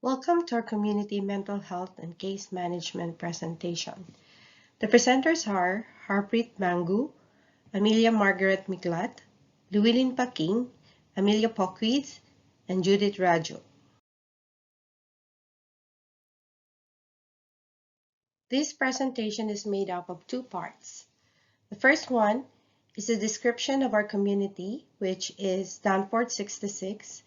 Welcome to our community mental health and case management presentation. The presenters are Harpreet Mangu, Amelia Margaret Miklat, Llewellyn Paking, Amelia Poquid, and Judith Rajo. This presentation is made up of two parts. The first one is a description of our community, which is Danforth 66,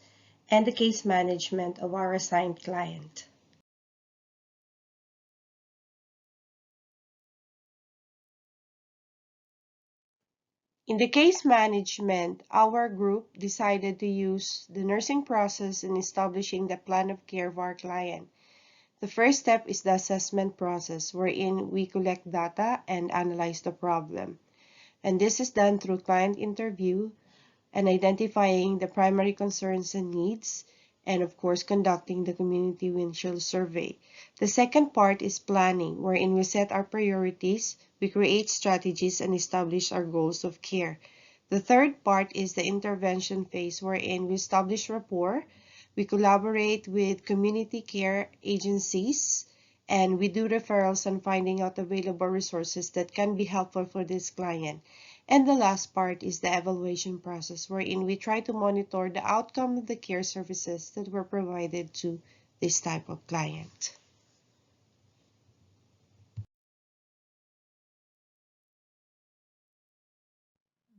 and the case management of our assigned client. In the case management, our group decided to use the nursing process in establishing the plan of care of our client. The first step is the assessment process, wherein we collect data and analyze the problem. And this is done through client interview and identifying the primary concerns and needs, and of course conducting the community windshield survey. The second part is planning, wherein we set our priorities, we create strategies, and establish our goals of care. The third part is the intervention phase, wherein we establish rapport, we collaborate with community care agencies, and we do referrals and finding out available resources that can be helpful for this client. And the last part is the evaluation process, wherein we try to monitor the outcome of the care services that were provided to this type of client.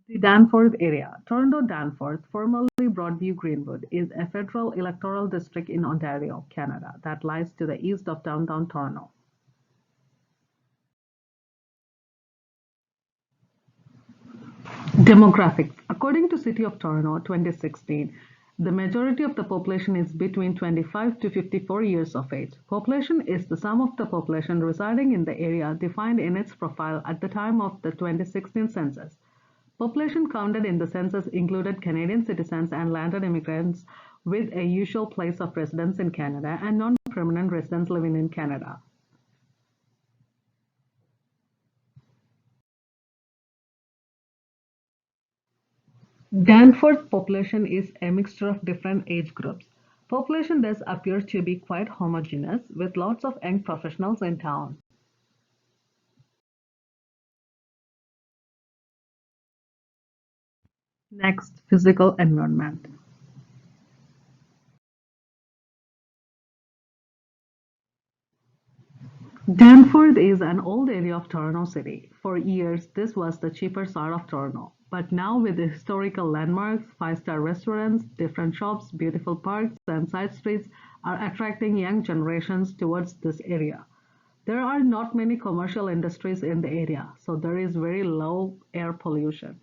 The Danforth area, Toronto-Danforth, formerly Broadview-Greenwood, is a federal electoral district in Ontario, Canada, that lies to the east of downtown Toronto. Demographics. According to City of Toronto 2016, the majority of the population is between 25 to 54 years of age. Population is the sum of the population residing in the area defined in its profile at the time of the 2016 census. Population counted in the census included Canadian citizens and landed immigrants with a usual place of residence in Canada and non-permanent residents living in Canada. Danforth population is a mixture of different age groups. Population does appear to be quite homogeneous, with lots of young professionals in town. Next, physical environment. Danforth is an old area of Toronto City. For years, this was the cheaper side of Toronto. But now with the historical landmarks, five-star restaurants, different shops, beautiful parks, and side streets are attracting young generations towards this area. There are not many commercial industries in the area, so there is very low air pollution.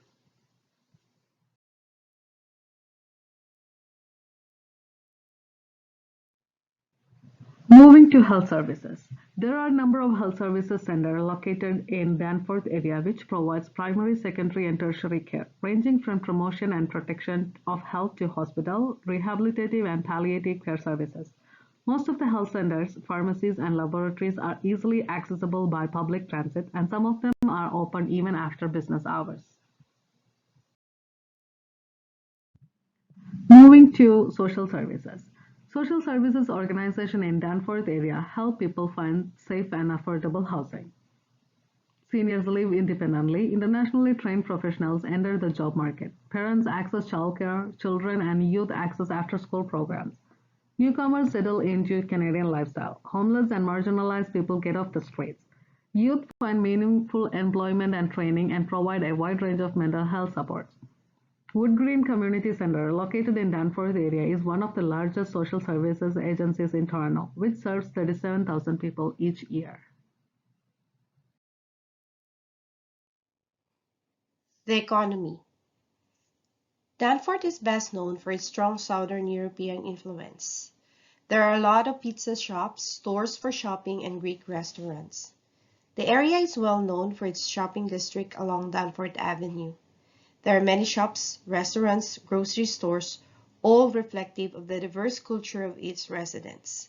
Moving to health services. There are a number of health services centers located in Danforth area which provides primary, secondary and tertiary care, ranging from promotion and protection of health to hospital, rehabilitative and palliative care services. Most of the health centers, pharmacies and laboratories are easily accessible by public transit and some of them are open even after business hours. Moving to social services. Social services organization in Danforth area help people find safe and affordable housing. Seniors live independently. Internationally trained professionals enter the job market. Parents access childcare. Children and youth access after-school programs. Newcomers settle into Canadian lifestyle. Homeless and marginalized people get off the streets. Youth find meaningful employment and training and provide a wide range of mental health supports. Wood Green Community Centre, located in Danforth area, is one of the largest social services agencies in Toronto, which serves 37,000 people each year. The economy. Danforth is best known for its strong Southern European influence. There are a lot of pizza shops, stores for shopping, and Greek restaurants. The area is well known for its shopping district along Danforth Avenue. There are many shops, restaurants, grocery stores, all reflective of the diverse culture of its residents.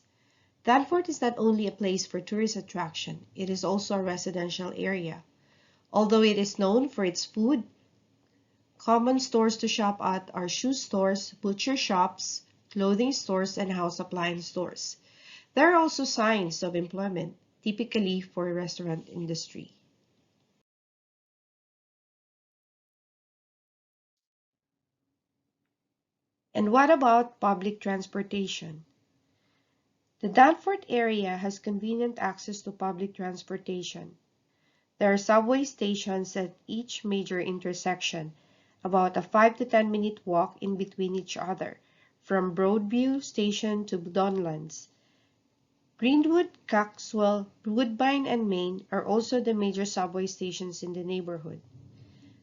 Danforth is not only a place for tourist attraction, it is also a residential area. Although it is known for its food, common stores to shop at are shoe stores, butcher shops, clothing stores, and house appliance stores. There are also signs of employment, typically for restaurant industry. And what about public transportation? The Danforth area has convenient access to public transportation. There are subway stations at each major intersection, about a 5 to 10-minute walk in between each other, from Broadview Station to Donlands. Greenwood, Coxwell, Woodbine, and Main are also the major subway stations in the neighborhood.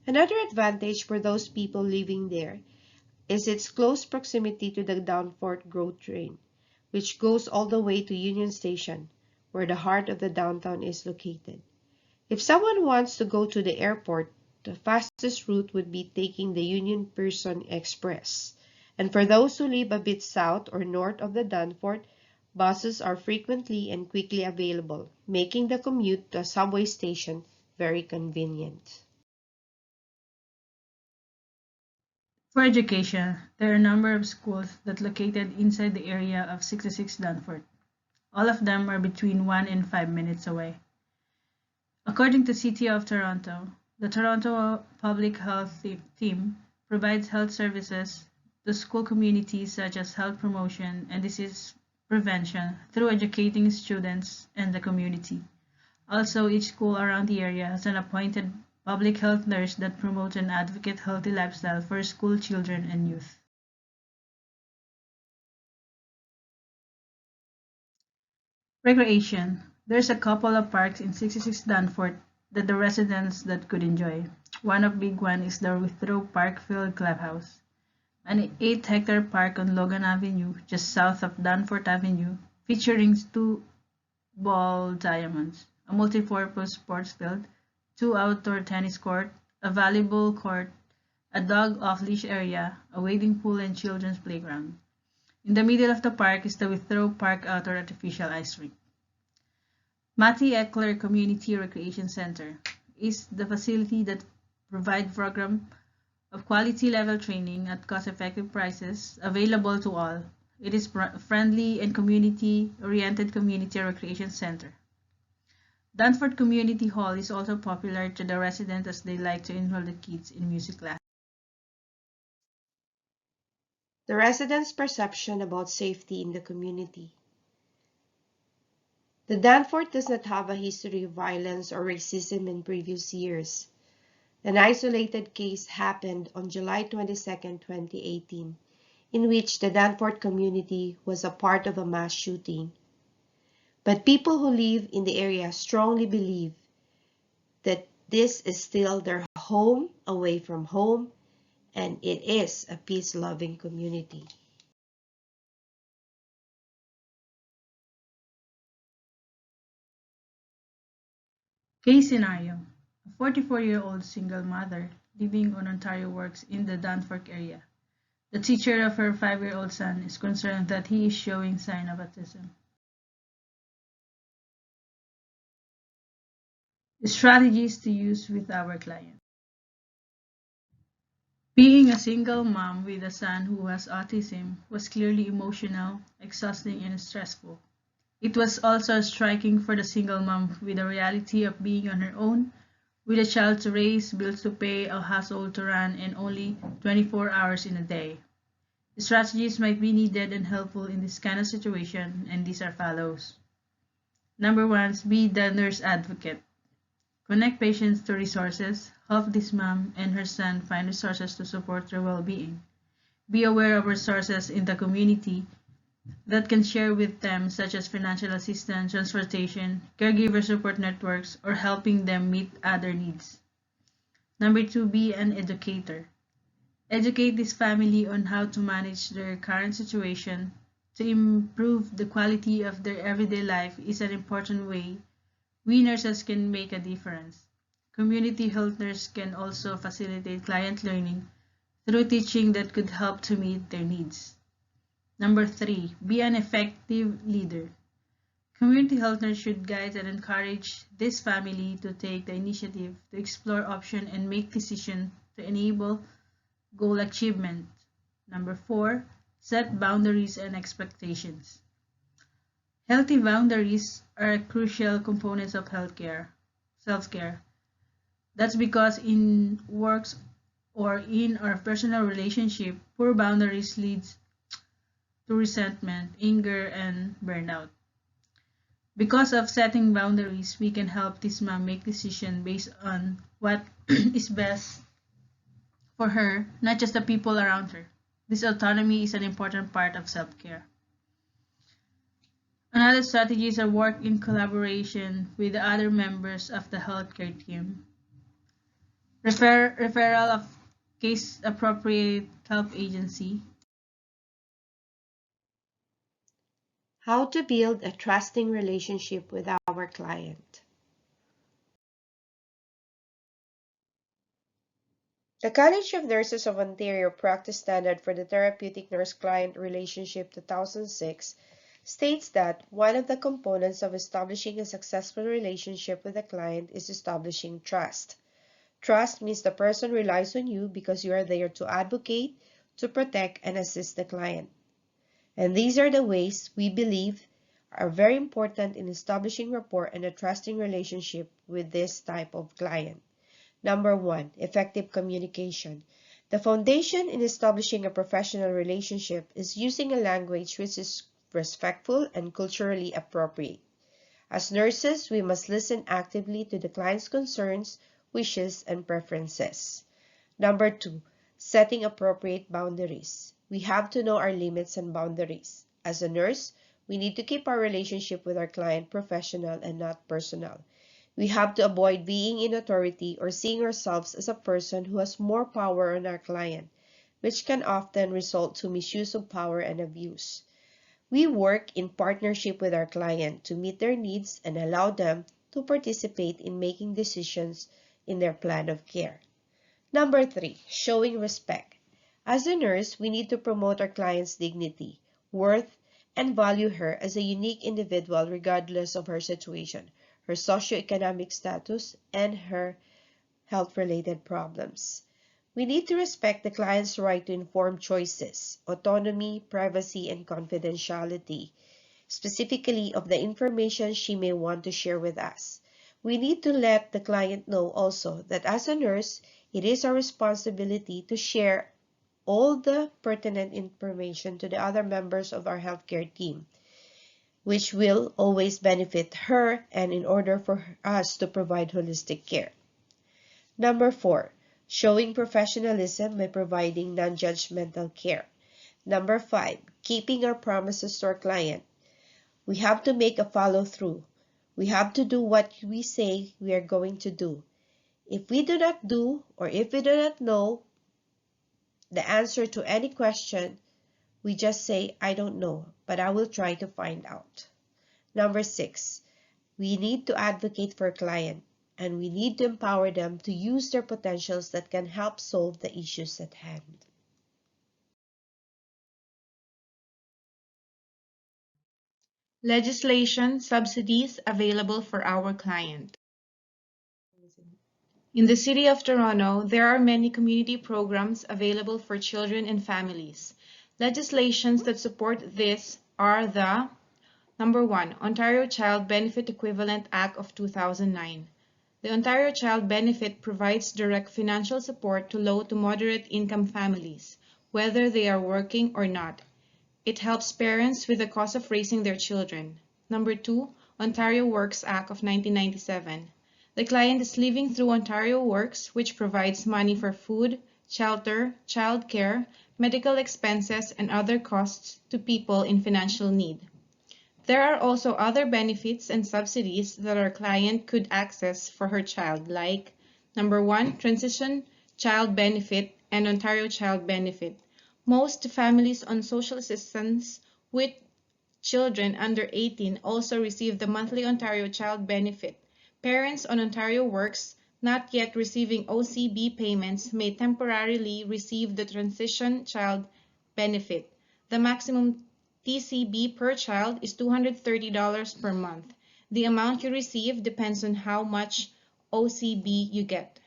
Another advantage for those people living there is its close proximity to the Danforth GO train, which goes all the way to Union Station, where the heart of the downtown is located. If someone wants to go to the airport, the fastest route would be taking the Union Person Express. And for those who live a bit south or north of the Danforth, buses are frequently and quickly available, making the commute to a subway station very convenient. For education, there are a number of schools that located inside the area of 66 Dunford. All of them are between 1 and 5 minutes away. According to City of Toronto, the Toronto Public Health Team provides health services to school communities such as health promotion and disease prevention through educating students and the community. Also, each school around the area has an appointed public health nurse that promotes and advocates healthy lifestyle for school children and youth. Recreation. There's a couple of parks in 66 Danforth that the residents that could enjoy. One of big one is the Withrow Parkfield Clubhouse, an 8-hectare park on Logan Avenue, just south of Danforth Avenue, featuring two ball diamonds, a multi-purpose sports field, two outdoor tennis court, a volleyball court, a dog off-leash area, a wading pool, and children's playground. In the middle of the park is the Withrow Park Outdoor Artificial Ice Rink. Mattie Eckler Community Recreation Center is the facility that provides program of quality level training at cost-effective prices available to all. It is friendly and community-oriented community recreation center. Danforth Community Hall is also popular to the residents as they like to enroll the kids in music class. The residents' perception about safety in the community. The Danforth does not have a history of violence or racism in previous years. An isolated case happened on July 22, 2018, in which the Danforth community was a part of a mass shooting. But people who live in the area strongly believe that this is still their home away from home, and it is a peace-loving community. Case scenario: a 44-year-old single mother living on Ontario works in the Danforth area. The teacher of her 5-year-old son is concerned that he is showing signs of autism. Strategies to use with our client. Being a single mom with a son who has autism was clearly emotional, exhausting, and stressful. It was also striking for the single mom with the reality of being on her own, with a child to raise, bills to pay, a household to run, and only 24 hours in a day. Strategies might be needed and helpful in this kind of situation, and these are follows. Number one, be the nurse advocate. Connect patients to resources, help this mom and her son find resources to support their well-being. Be aware of resources in the community that can share with them, such as financial assistance, transportation, caregiver support networks, or helping them meet other needs. Number two, be an educator. Educate this family on how to manage their current situation to improve the quality of their everyday life is an important way we nurses can make a difference. Community health nurses can also facilitate client learning through teaching that could help to meet their needs. Number three, be an effective leader. Community health nurse should guide and encourage this family to take the initiative to explore options and make decisions to enable goal achievement. Number four, set boundaries and expectations. Healthy boundaries are crucial components of healthcare, self-care. That's because in works or in our personal relationship, poor boundaries leads to resentment, anger, and burnout. Because of setting boundaries, we can help this mom make decisions based on what is best for her, not just the people around her. This autonomy is an important part of self-care. Another strategy is to work in collaboration with the other members of the healthcare team. Referral of case appropriate help agency. How to build a trusting relationship with our client. The College of Nurses of Ontario Practice Standard for the Therapeutic Nurse-Client Relationship 2006 states that one of the components of establishing a successful relationship with a client is establishing trust. Trust means the person relies on you because you are there to advocate, to protect, and assist the client. And these are the ways we believe are very important in establishing rapport and a trusting relationship with this type of client. Number one, effective communication. The foundation in establishing a professional relationship is using a language which is respectful and culturally appropriate. As nurses, we must listen actively to the client's concerns, wishes, and preferences. Number two, setting appropriate boundaries. We have to know our limits and boundaries. As a nurse, we need to keep our relationship with our client professional and not personal. We have to avoid being in authority or seeing ourselves as a person who has more power on our client, which can often result to misuse of power and abuse. We work in partnership with our client to meet their needs and allow them to participate in making decisions in their plan of care. Number three, showing respect. As a nurse, we need to promote our client's dignity, worth, and value her as a unique individual regardless of her situation, her socioeconomic status, and her health-related problems. We need to respect the client's right to informed choices, autonomy, privacy, and confidentiality, specifically of the information she may want to share with us. We need to let the client know also that as a nurse, it is our responsibility to share all the pertinent information to the other members of our healthcare team, which will always benefit her and in order for us to provide holistic care. Number four, showing professionalism by providing non-judgmental care. Number five, keeping our promises to our client. We have to make a follow-through. We have to do what we say we are going to do. If we do not do, or if we do not know the answer to any question, we just say, I don't know, but I will try to find out. Number six, we need to advocate for a client, and we need to empower them to use their potentials that can help solve the issues at hand. Legislation subsidies available for our client. In the City of Toronto, there are many community programs available for children and families. Legislations that support this are the Number 1. Ontario Child Benefit Equivalent Act of 2009. The Ontario Child Benefit provides direct financial support to low to moderate income families, whether they are working or not. It helps parents with the cost of raising their children. Number 2. Ontario Works Act of 1997. The client is living through Ontario Works, which provides money for food, shelter, child care, medical expenses, and other costs to people in financial need. There are also other benefits and subsidies that our client could access for her child, like Number 1. Transition Child Benefit and Ontario Child Benefit. Most families on social assistance with children under 18 also receive the monthly Ontario Child Benefit. Parents on Ontario Works not yet receiving OCB payments may temporarily receive the Transition Child Benefit. The maximum TCB per child is $230 per month. The amount you receive depends on how much OCB you get.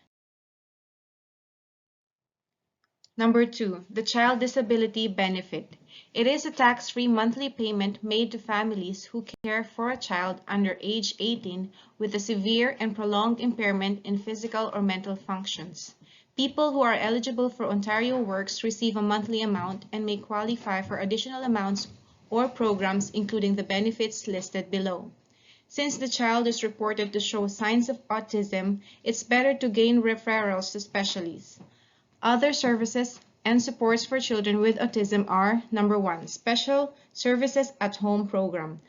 Number 2, the Child Disability Benefit. It is a tax-free monthly payment made to families who care for a child under age 18 with a severe and prolonged impairment in physical or mental functions. People who are eligible for Ontario Works receive a monthly amount and may qualify for additional amounts or programs including the benefits listed below. Since the child is reported to show signs of autism, it's better to gain referrals to specialists. Other services and supports for children with autism are: number 1, Special Services at Home Program.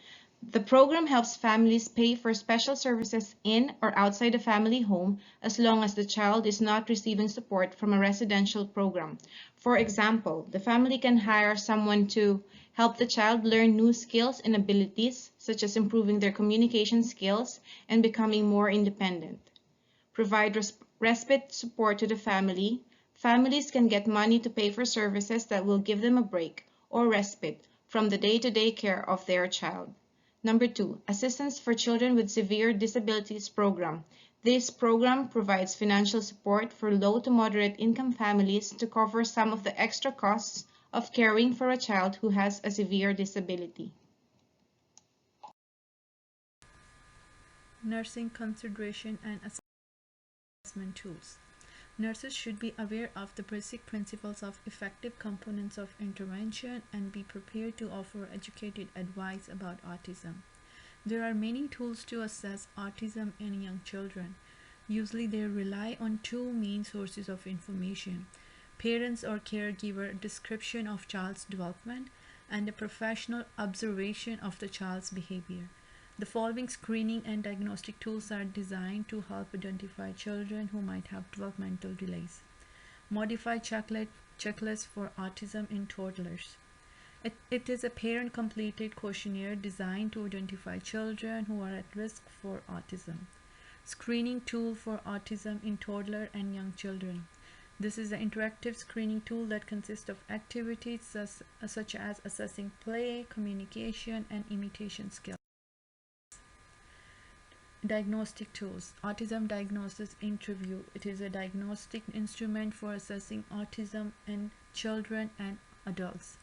The program helps families pay for special services in or outside the family home as long as the child is not receiving support from a residential program. For example, the family can hire someone to help the child learn new skills and abilities, such as improving their communication skills and becoming more independent. Provide respite support to the family. Families can get money to pay for services that will give them a break or respite from the day-to-day care of their child. Number 2, Assistance for Children with Severe Disabilities Program. This program provides financial support for low to moderate income families to cover some of the extra costs of caring for a child who has a severe disability. Nursing consideration and assessment tools. Nurses should be aware of the basic principles of effective components of intervention and be prepared to offer educated advice about autism. There are many tools to assess autism in young children. Usually they rely on two main sources of information: parents or caregiver description of child's development and a professional observation of the child's behavior. The following screening and diagnostic tools are designed to help identify children who might have developmental delays. Modified checklist for autism in toddlers. It is a parent-completed questionnaire designed to identify children who are at risk for autism. Screening tool for autism in toddler and young children. This is an interactive screening tool that consists of activities such as assessing play, communication, and imitation skills. Diagnostic tools. Autism Diagnosis Interview. It is a diagnostic instrument for assessing autism in children and adults.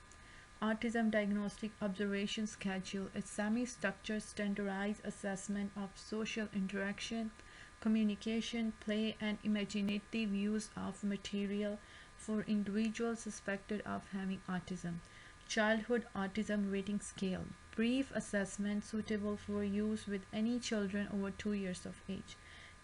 Autism Diagnostic Observation Schedule. A semi-structured standardized assessment of social interaction, communication, play, and imaginative use of material for individuals suspected of having autism. Childhood Autism Rating Scale. Brief assessment suitable for use with any children over 2 years of age.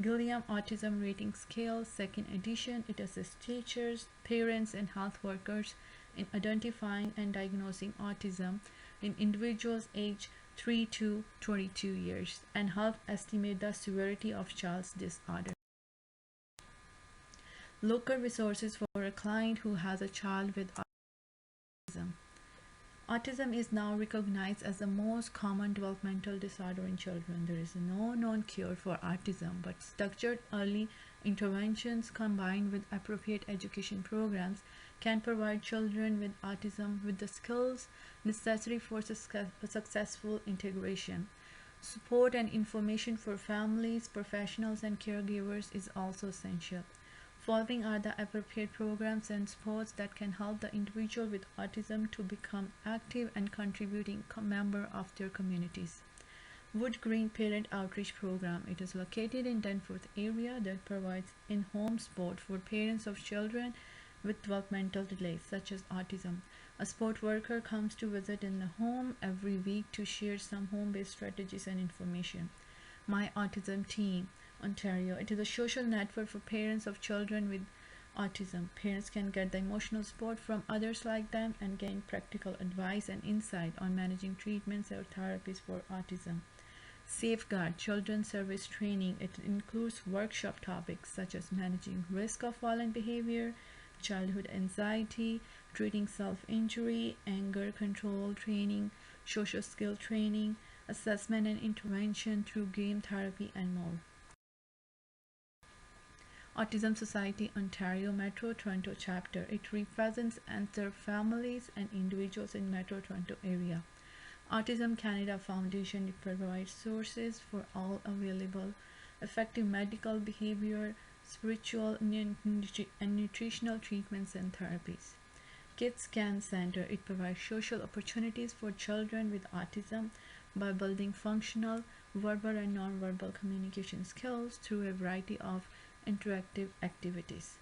Gilliam Autism Rating Scale, 2nd edition. It assists teachers, parents, and health workers in identifying and diagnosing autism in individuals aged 3 to 22 years and help estimate the severity of child's disorder. Local resources for a client who has a child with autism. Autism is now recognized as the most common developmental disorder in children. There is no known cure for autism, but structured early interventions combined with appropriate education programs can provide children with autism with the skills necessary for successful integration. Support and information for families, professionals, and caregivers is also essential. Following are the appropriate programs and supports that can help the individual with autism to become active and contributing member of their communities. Wood Green Parent Outreach Program. It is located in Danforth area that provides in-home support for parents of children with developmental delays such as autism. A support worker comes to visit in the home every week to share some home-based strategies and information. My Autism Team, Ontario. It is a social network for parents of children with autism. Parents can get the emotional support from others like them and gain practical advice and insight on managing treatments or therapies for autism. Safeguard Children's Service Training. It includes workshop topics such as managing risk of violent behavior, childhood anxiety, treating self-injury, anger control training, social skill training, assessment and intervention through game therapy, and more. Autism Society Ontario Metro Toronto Chapter. It represents and serves families and individuals in Metro Toronto area. Autism Canada Foundation. It provides sources for all available effective medical behavior spiritual and nutritional treatments and therapies. Kids Can Center, it provides social opportunities for children with autism by building functional, verbal and nonverbal communication skills through a variety of interactive activities.